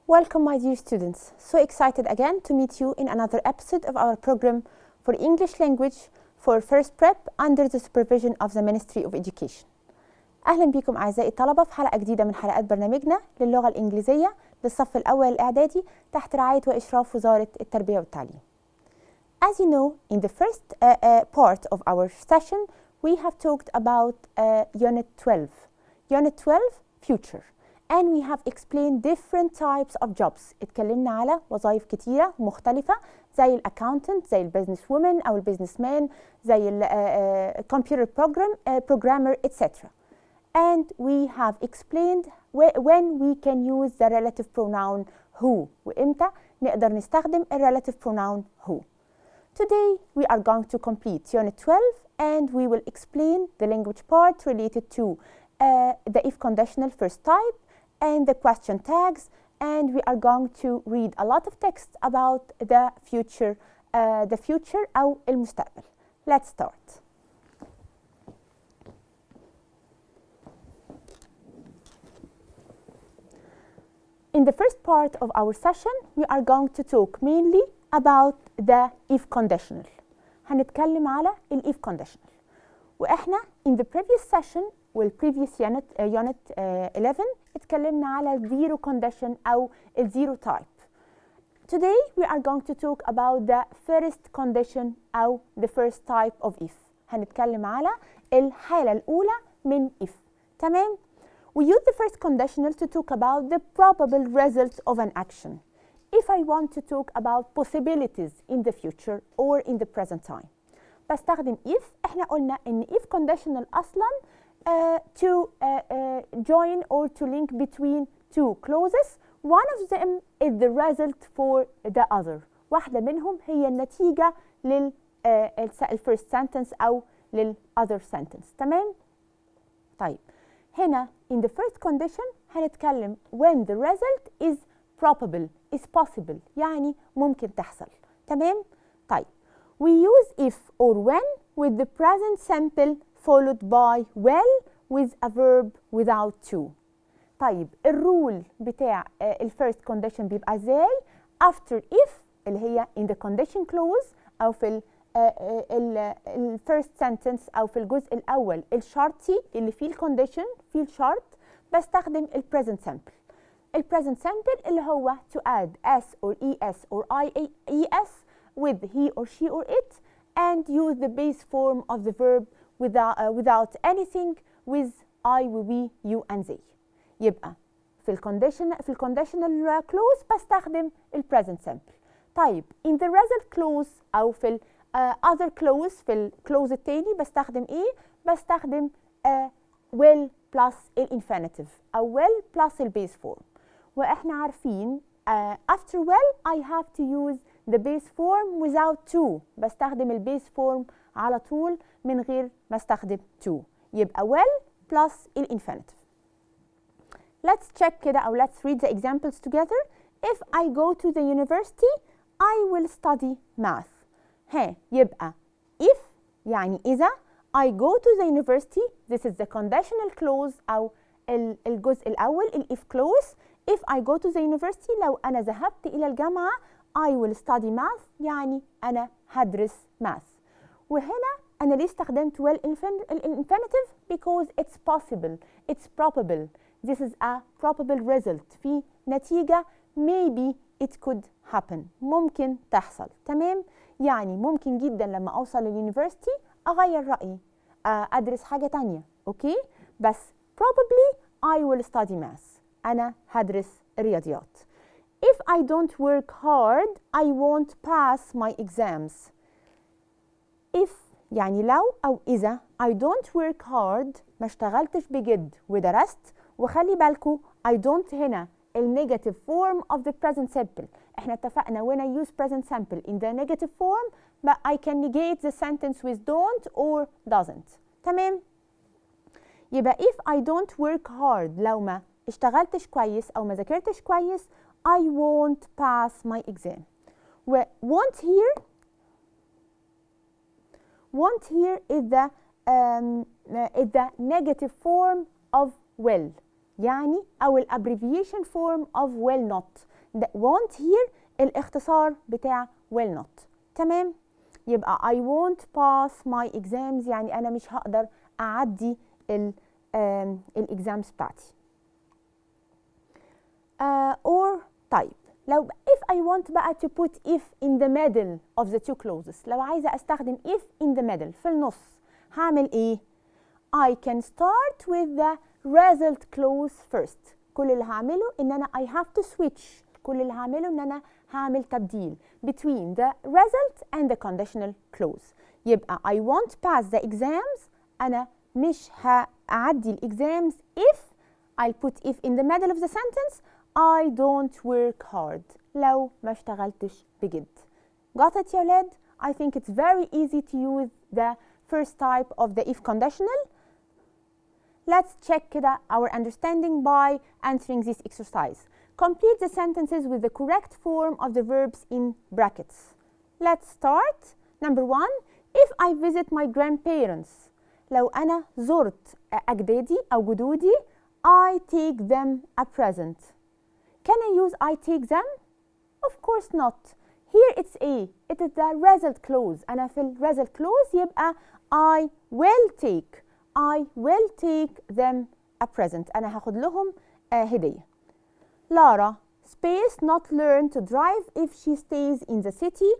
Welcome, my dear students. So excited again to meet you in another episode of our program for English language for first prep under the supervision of the Ministry of Education. أهلا بكم أعزائي الطلبة في حلقة جديدة من حلقات برنامجنا للغة الإنجليزية للصف الأول الإعدادي تحت رعاية وإشراف وزارة التربية والتعليم. As you know, in the first part of our session, we have talked about Unit 12. Unit 12, Future. And we have explained different types of jobs. اتكلمنا على وظائف كتيرة مختلفة زي الأكاونتنت، زي البيزنس وومن أو البيزنس مان، زي الكمبيوتر programmer, etc. And we have explained when we can use the relative pronoun who وإمتى نقدر نستخدم relative pronoun who. Today we are going to complete Unit 12 and we will explain the language part related to the if conditional first type and the question tags, and we are going to read a lot of text about the future أو المستقبل. Let's start. In the first part of our session, we are going to talk mainly about the if conditional. هنتكلم على ال if conditional. وإحنا in the previous session والprevious unit 11 اتكلمنا على zero condition أو ال zero type. Today we are going to talk about the first condition أو the first type of if. هنتكلم على الحالة الأولى من if. تمام؟ We use the first conditional to talk about the probable results of an action. If I want to talk about possibilities in the future or in the present time. بستخدم if. احنا قلنا ان if conditional اصلا to join or to link between two clauses. One of them is the result for the other. واحدة منهم هي النتيجة لل first sentence أو لل other sentence. تمام؟ طيب هنا in the first condition هنتكلم when the result is probable, is possible، يعني ممكن تحصل. تمام؟ طيب we use if or when with the present simple followed by well with a verb without to. طيب الرول بتاع الفيرست كونديشن بيبقى ازاي؟ after if اللي هي in the condition clause أو في الفيرست sentence أو في الجزء الأول الشرطي اللي فيه الكونديشن فيه الشرط بستخدم البريزنت سامبل. البريزنت سامبل اللي هو to add s or es or ies with he or she or it and use the base form of the verb without anything with I, we, you and they. يبقى في الكونديشنال كلوز بستخدم البريزنت سامبل. طيب in the result clause أو في other clause في الكلوز التاني بستخدم ايه؟ بستخدم will plus الانفينيتيف أو will plus البيس فورم. واحنا عارفين after well I have to use the base form without to. بستخدم البيس فورم على طول من غير ما استخدم to. يبقى well plus الانفينيتيف. Let's check كده أو let's read the examples together. If I go to the university I will study math. يبقى if يعني إذا I go to the university, this is the conditional clause أو الجزء الأول ال if clause. If I go to the university لو أنا ذهبت إلى الجامعة I will study math يعني أنا هدرس math. وهنا أنا ليه استخدمت well infinitive because it's possible, it's probable. This is a probable result. في نتيجة maybe it could happen. ممكن تحصل. تمام؟ يعني ممكن جدا لما أوصل لليونيفرسيتي أغير رأيي أدرس حاجة تانية. أوكي؟ بس probably I will study math. أنا هدرس الرياضيات. If I don't work hard I won't pass my exams. If يعني لو أو إذا I don't work hard ما اشتغلتش بجد ودرست. وخلي بالكو I don't هنا negative form of the present simple. احنا اتفقنا when I use present simple in the negative form but I can negate the sentence with don't or doesn't. تمام؟ يبقى if I don't work hard لو ما اشتغلتش كويس أو ما ذاكرتش كويس I won't pass my exam. و won't here is the negative form of will. يعني أو abbreviation form of will not. want here الاختصار بتاع will not. تمام؟ يبقى I won't pass my exams يعني أنا مش هقدر أعدي الإكزامز بتاعتي. or طيب لو if I want بقى to put if in the middle of the two clauses، لو عايزة أستخدم if in the middle في النص هعمل إيه؟ I can start with the result clause first. كل اللي هعمله إن أنا I have to switch. كل اللي هعمله إن أنا هعمل تبديل between the result and the conditional clause. يبقى I won't pass the exams. أنا مش هأعدي الإكزامز if I'll put if in the middle of the sentence I don't work hard. لو ما اشتغلتش بجد. Got it يا ولاد؟ I think it's very easy to use the first type of the if conditional. Let's check كده our understanding by answering this exercise. Complete the sentences with the correct form of the verbs in brackets. Let's start. Number 1. If I visit my grandparents. لو أنا زرت أجدادي أو جدودي I take them a present. Can I use I take them? Of course not. Here it's A. It is the result clause. أنا في ال result clause يبقى I will take them a present. أنا هاخد لهم هدية. Lara space not learn to drive if she stays in the city.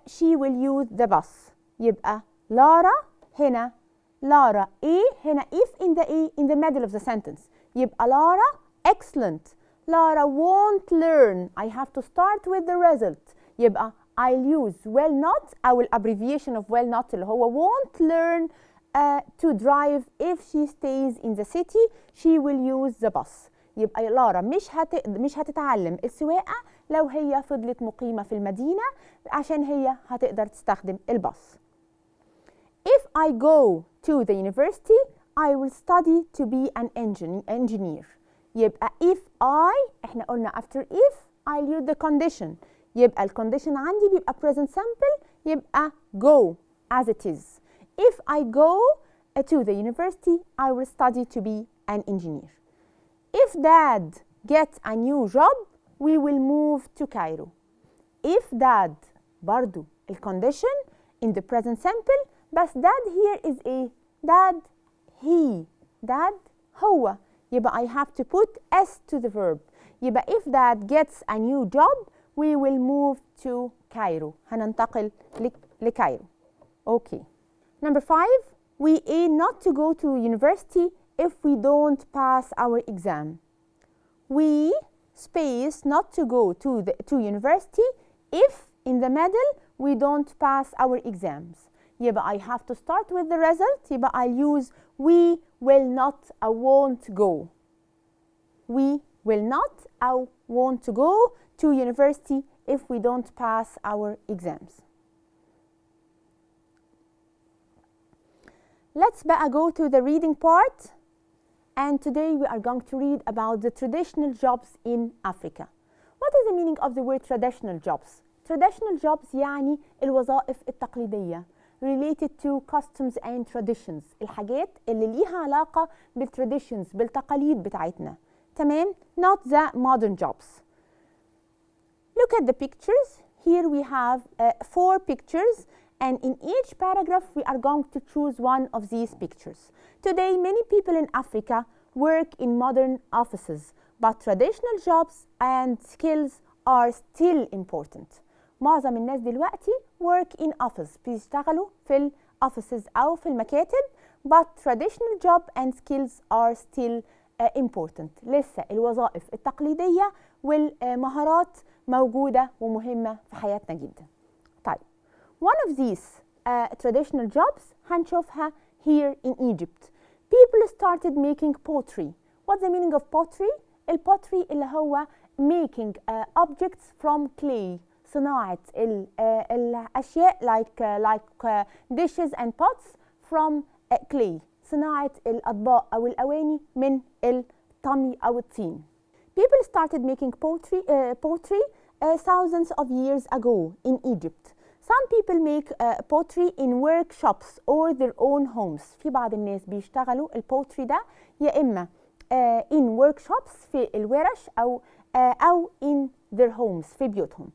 She will use the bus. يبقى Lara هنا Lara A هنا if in the middle of the sentence. يبقى Lara excellent. Lara won't learn. I have to start with the result. يبقى I'll use will not أو abbreviation of will not اللي هو won't learn to drive if she stays in the city. She will use the bus. يبقى لارا مش هتتعلم السواقة لو هي فضلت مقيمة في المدينة عشان هي هتقدر تستخدم الباص. If I go to the university, I will study to be an engineer. يبقى if I احنا قلنا after if I'll use the condition. يبقى الcondition عندي بيبقى present simple يبقى go as it is. If I go to the university, I will study to be an engineer. If dad gets a new job, we will move to Cairo. If dad برضو الcondition in the present simple بس dad here is a dad he dad هو يبقى I have to put s to the verb. يبقى if dad gets a new job we will move to Cairo. هننتقل لكايرو. Okay. Number 5. We aim not to go to university if we don't pass our exam. We space not to go to university if in the middle we don't pass our exams. يبقى I have to start with the result. يبقى I'll use we will not or won't go. We will not or won't go to university if we don't pass our exams. Let's بقى go to the reading part. And today we are going to read about the traditional jobs in Africa. What is the meaning of the word traditional jobs? Traditional jobs يعني الوظائف التقليدية related to customs and traditions. الحاجات اللي ليها علاقة بالtraditions بالتقاليد بتاعتنا. تمام؟ Not the modern jobs. Look at the pictures. Here we have 4 pictures. And in each paragraph, we are going to choose one of these pictures. Today, many people in Africa work in modern offices, but traditional jobs and skills are still important. معظم الناس دلوقتي work in office بيشتغلوا في offices أو في المكاتب, but traditional job and skills are still important. لسه الوظائف التقليدية والمهارات موجودة ومهمة في حياتنا جدا. طيب. One of these traditional jobs هنشوفها here in Egypt. People started making pottery. What's the meaning of pottery? البوتري اللي هو making objects from clay. صناعة الأشياء like dishes and pots from clay. صناعة الأطباق أو الأواني من الطمي أو الطين. People started making pottery thousands of years ago in Egypt. Some people make pottery in workshops or their own homes. في بعض الناس بيشتغلوا البوتري ده يا إما in workshops في الورش أو in their homes في بيوتهم.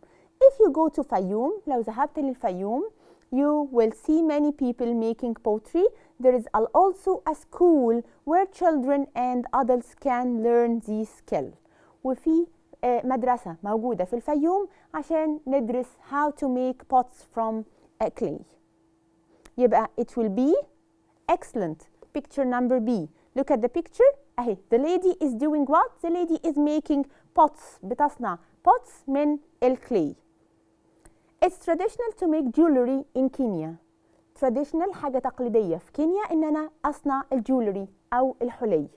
If you go to فيوم، لو ذهبت للفيوم you will see many people making poetry. There is also a school where children and adults can learn this skill. وفي مدرسة موجودة في الفيوم عشان ندرس how to make pots from clay. يبقى it will be excellent. Picture number B. Look at the picture. أهي the lady is doing what? The lady is making pots. بتصنع pots من الكلي. It's traditional to make jewelry in Kenya. Traditional حاجة تقليدية في كينيا إن أنا أصنع الجولري أو الحلي.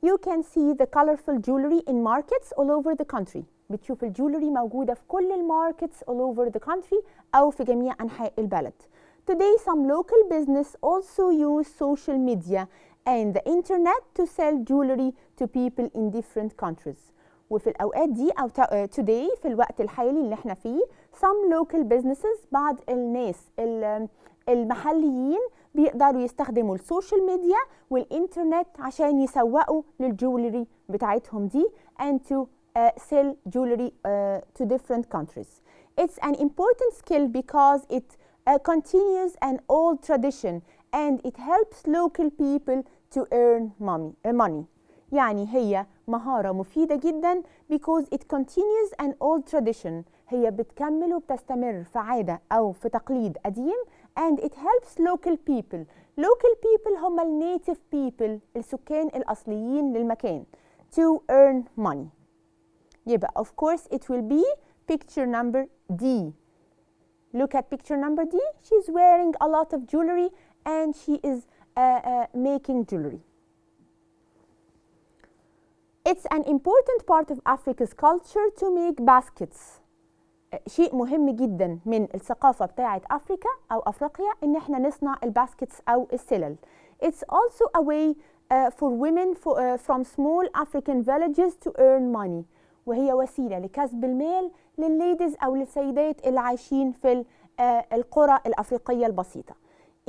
You can see the colorful jewelry in markets all over the country. بتشوف الجولري موجودة في كل الماركتس all over the country أو في جميع أنحاء البلد. Today some local business also use social media and the internet to sell jewelry to people in different countries. وفي الأوقات دي أو today في الوقت الحالي اللي احنا فيه some local businesses بعض الناس المحليين بيقدروا يستخدموا السوشيال ميديا والإنترنت عشان يسوقوا للجولري بتاعتهم دي and to sell jewelry to different countries. It's an important skill because it continues an old tradition and it helps local people to earn money. يعني هي مهارة مفيدة جدا because it continues an old tradition. هي بتكمل وبتستمر في عادة أو في تقليد قديم and it helps local people. Local people هم native people السكان الأصليين للمكان to earn money. يبقى of course it will be picture number D. Look at picture number D. She's wearing a lot of jewelry and she is making jewelry. It's an important part of Africa's culture to make baskets. شيء مهم جدا من الثقافة بتاعت أفريقيا أو أفريقيا إن احنا نصنع الباسكتس أو السلل. It's also a way for women from small African villages to earn money. وهي وسيلة لكسب المال للليديز أو للسيدات اللي عايشين في القرى الأفريقية البسيطة.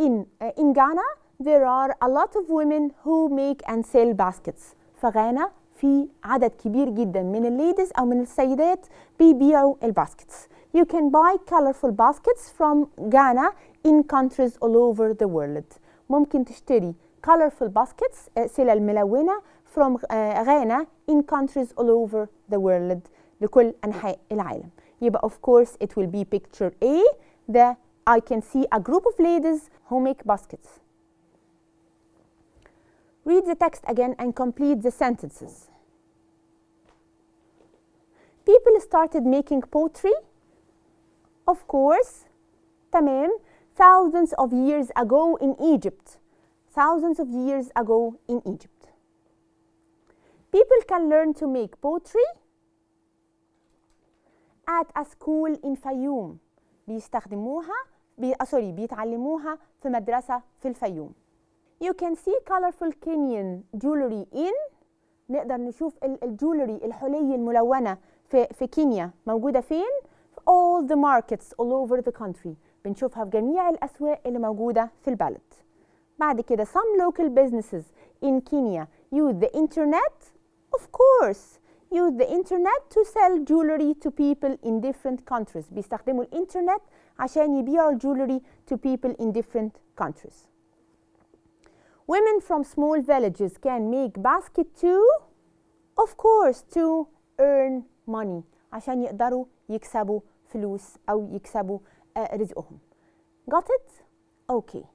In Ghana there are a lot of women who make and sell baskets. فغانا في عدد كبير جدا من الليديز أو من السيدات بيبيعوا الباسكتس. You can buy colorful baskets from Ghana in countries all over the world. ممكن تشتري colorful baskets سلل ملونة from Ghana in countries all over the world لكل أنحاء العالم. يبقى of course it will be picture A. I can see a group of ladies who make baskets. Read the text again and complete the sentences. People started making poetry, of course, تمام, thousands of years ago in Egypt. Thousands of years ago in Egypt. People can learn to make poetry at a school in Fayum. بيتعلموها في مدرسة في الفيوم. You can see colorful Kenyan jewelry in. نقدر نشوف الجولري الحلي الملونة في كينيا موجودة فين؟ في all the markets all over the country. بنشوفها في جميع الأسواق اللي موجودة في البلد. بعد كده some local businesses in Kenya use the internet. Of course use the internet to sell jewelry to people in different countries. بيستخدموا الإنترنت عشان يبيعوا الجولري to people in different countries. Women from small villages can make basket too. Of course to earn money عشان يقدروا يكسبوا فلوس أو يكسبوا رزقهم. Got it? Okay.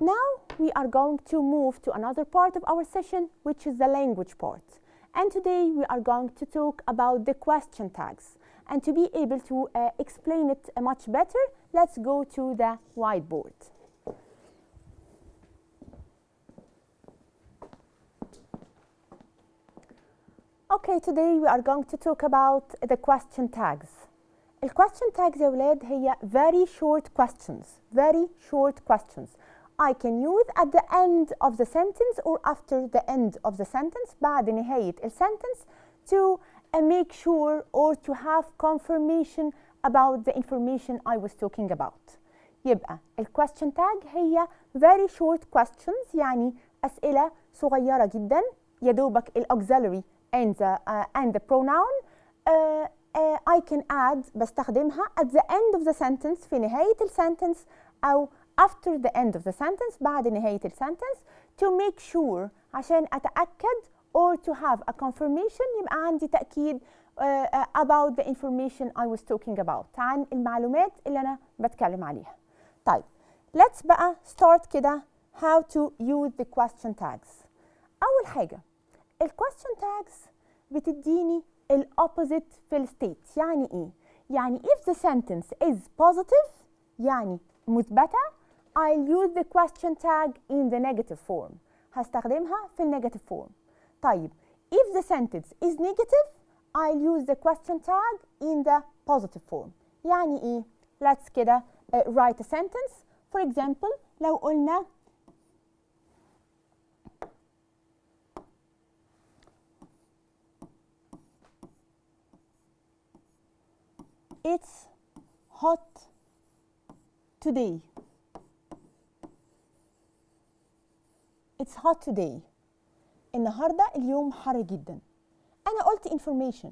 Now we are going to move to another part of our session, which is the language part. And today we are going to talk about the question tags. And to be able to explain it much better, let's go to the whiteboard. Okay, today we are going to talk about the question tags. The question tags يا ولاد هي very short questions. Very short questions. I can use at the end of the sentence or after the end of the sentence بعد نهاية السنتنس to make sure or to have confirmation about the information I was talking about. يبقى ال question tag هي very short questions يعني أسئلة صغيرة جدا يا دوبك ال auxiliary and the pronoun. I can add بستخدمها at the end of the sentence في نهاية السنتنس أو after the end of the sentence بعد نهاية السنتنس to make sure عشان أتأكد or to have a confirmation يبقى عندي تأكيد about the information I was talking about عن المعلومات اللي أنا بتكلم عليها. طيب let's بقى start كده how to use the question tags. أول حاجة ال question tags بتديني ال opposite في ال state. يعني إيه؟ يعني if the sentence is positive يعني مثبتة I'll use the question tag in the negative form. هستخدمها في ال negative form. طيب if the sentence is negative I'll use the question tag in the positive form. يعني إيه؟ let's كده write a sentence. For example لو قلنا It's hot today. It's hot today. النهاردة اليوم حر جدا. أنا قلت information.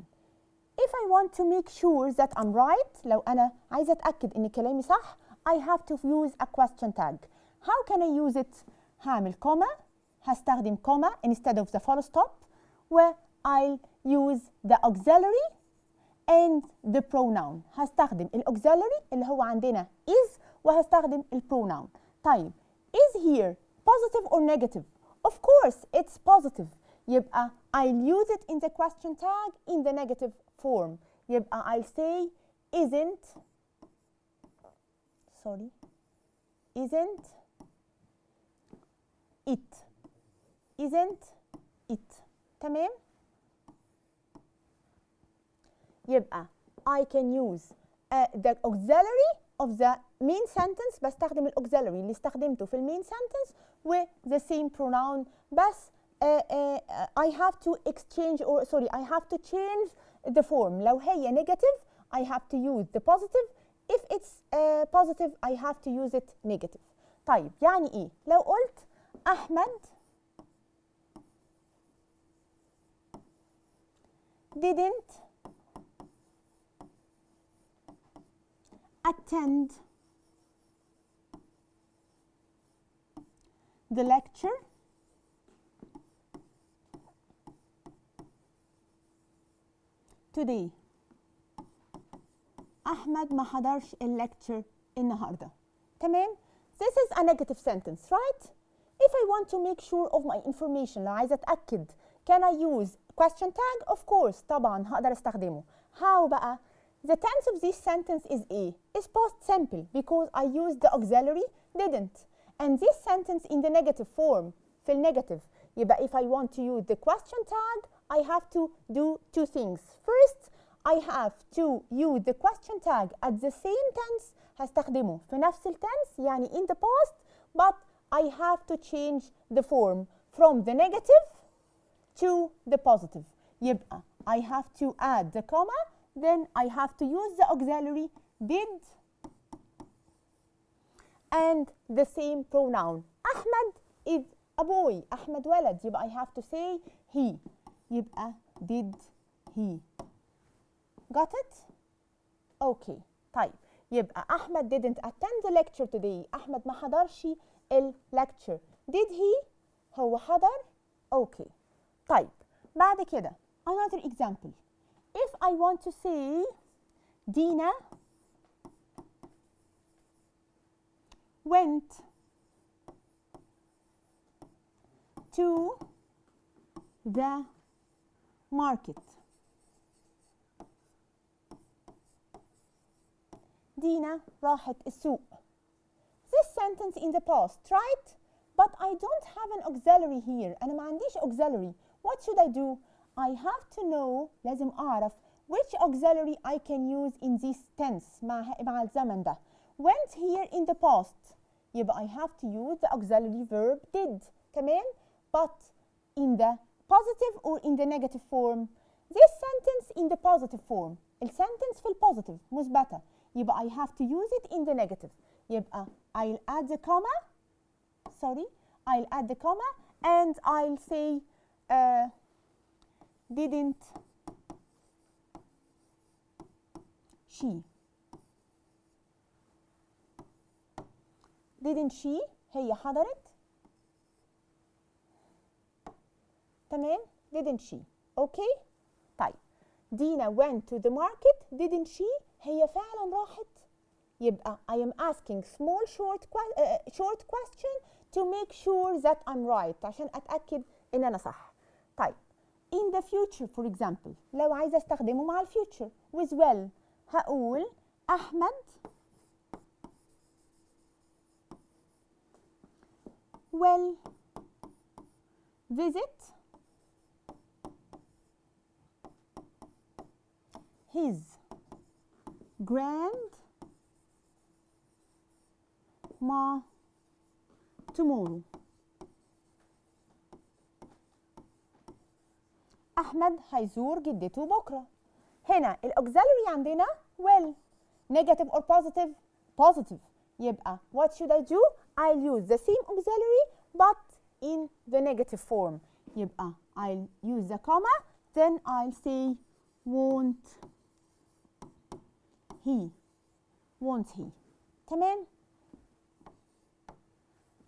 If I want to make sure that I'm right, لو أنا عايزة أتأكد إن كلامي صح, I have to use a question tag. How can I use it? هعمل كوما, هستخدم كوما instead of the full stop, و I'll use the auxiliary and the pronoun. هستخدم ال auxiliary اللي هو عندنا is وهستخدم ال pronoun. طيب is here positive or negative? Of course it's positive. يبقى I'll use it in the question tag in the negative form. يبقى I'll say isn't it. تمام؟ يبقى I can use the auxiliary of the main sentence. بستخدم ال auxiliary اللي استخدمته في ال main sentence with the same pronoun بس I have to I have to change the form. لو هي negative I have to use the positive. If it's positive I have to use it negative. طيب يعني إيه؟ لو قلت أحمد didn't attend the lecture today. أحمد ما حضرش الليكتشر النهاردة. تمام؟ This is a negative sentence, right? If I want to make sure of my information, لو عايزة أتأكد, can I use question tag? Of course, طبعا هقدر استخدمه. How بقى? The tense of this sentence is A. It's past simple because I used the auxiliary didn't. And this sentence in the negative form, في negative. يبقى if I want to use the question tag, I have to do two things. First, I have to use the question tag at the same tense. هستخدمه في نفس التنس يعني in the past, but I have to change the form from the negative to the positive. يبقى I have to add the comma, then I have to use the auxiliary did and the same pronoun. Ahmed is a boy. أحمد ولد. يبقى I have to say he. يبقى did he. Got it? Okay. طيب يبقى أحمد didn't attend the lecture today. أحمد ما حضرش lecture. Did he? هو حضر. Okay. طيب بعد كده another example. If I want to say Dina went to the market. Dina راحت السوق. This sentence in the past, right? But I don't have an auxiliary here. أنا ما عنديش auxiliary. What should I do? I have to know, لازم أعرف which auxiliary I can use in this tense مع الزمن ده. Went here in the past. يبقى I have to use the auxiliary verb did. تمام؟ But in the positive or in the negative form? This sentence in the positive form. السنتنس في البوزيتيف مثبتة. يبقى I have to use it in the negative. يبقى I'll add the comma and I'll say didn't she. didn't she هي حضرت. تمام. didn't she. اوكي. طيب دينا went to the market. didn't she هي فعلا راحت. يبقى I am asking small short question to make sure that I'm right عشان أتأكد إن أنا صح. طيب in the future for example لو عايزة أستخدمه مع الفيوتشر with will هقول أحمد will visit his grandma tomorrow. أحمد هيزور جدته بكرة. هنا الأوكسيلري عندنا will. negative or positive؟ positive. يبقى what should I do؟ I'll use the same auxiliary but in the negative form. يبقى I'll use the comma then I'll say won't he. won't he. تمام.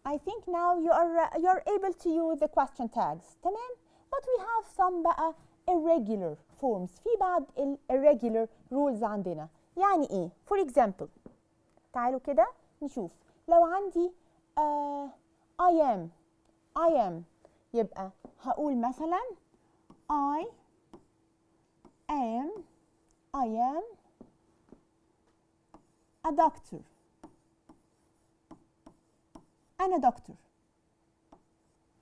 I think now you're able to use the question tags. تمام. But we have some بقى irregular forms. في بعض irregular rules عندنا. يعني ايه؟ For example تعالوا كده نشوف. لو عندي I am يبقى هقول مثلا I am a doctor. أنا doctor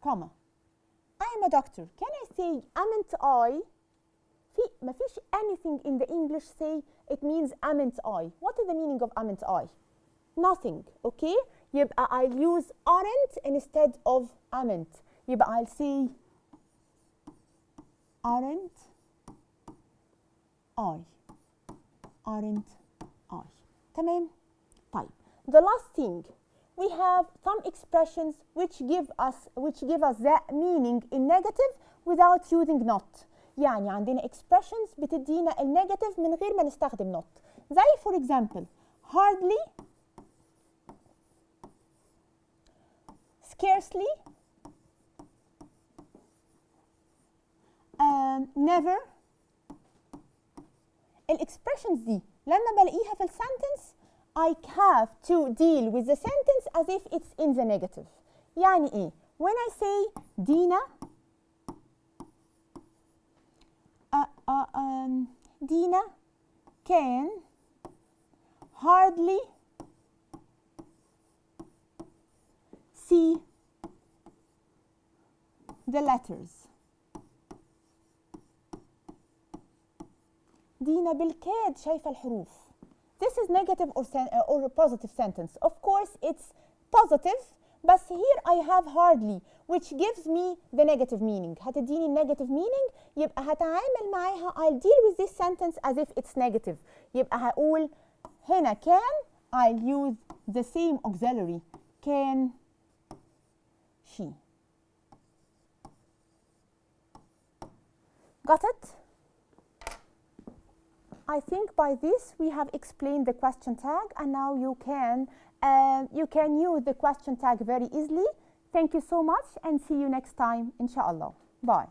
comma I am a doctor. Can I say amn't I؟ ما فيش anything in the English say it means amn't I. What is the meaning of amn't I؟ nothing. okay. يبقى I'll use aren't instead of amn't. يبقى I'll say aren't I. تمام. طيب the last thing we have some expressions which give us the meaning in negative without using not. يعني عندنا expressions بتدينا النيجاتيف من غير ما نستخدم not. زي for example hardly, scarcely, never. الexpressions دي لما بلاقيها في السنتنس I have to deal with the sentence as if it's in the negative. يعني ايه؟ when I say Dina Dina can hardly see the letters. دينا بالكاد شايفة الحروف. This is negative or positive sentence. Of course it's positive, but here I have hardly which gives me the negative meaning. هتديني negative meaning يبقى هتعامل معاها I'll deal with this sentence as if it's negative. يبقى هقول هنا can I'll use the same auxiliary can she. Got it? I think by this we have explained the question tag and now you can use the question tag very easily. Thank you so much and see you next time inshallah. Bye.